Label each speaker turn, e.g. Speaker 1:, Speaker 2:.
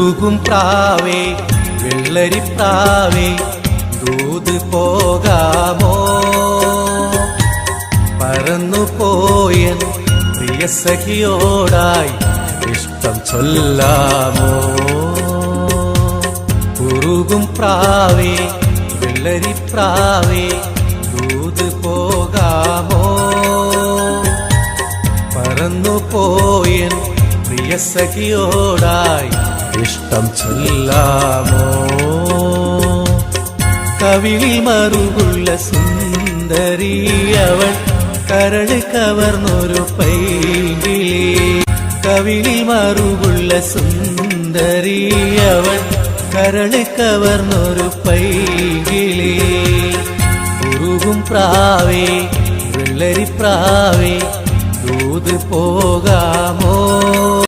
Speaker 1: ഉരുകും പ്രാവേ വെള്ളരിപ്രാവേ ദൂത് പോകാമോ പറന്നുപോയൻ പ്രിയ സഖിയോടായി ഇഷ്ടം ചൊല്ലാമോ ഉരുകും പ്രാവേ വെള്ളരിപ്രാവേ ദൂത് പോകാമോ പറന്നുപോയൻ പ്രിയ സഖിയോടായി ഇഷ്ടം ചൊല്ലാമോ കവിളിൽ മറുകുള്ള സുന്ദരി അവൾ കരള് കവർന്നൊരു പൈങ്കിളി കവിളിൽ മറുകുള്ള സുന്ദരി അവൾ കരള് കവർന്നൊരു പൈങ്കിളി ഉരുകും പ്രാവേ വെള്ളരിപ്രാവേ ദൂത് പോകാമോ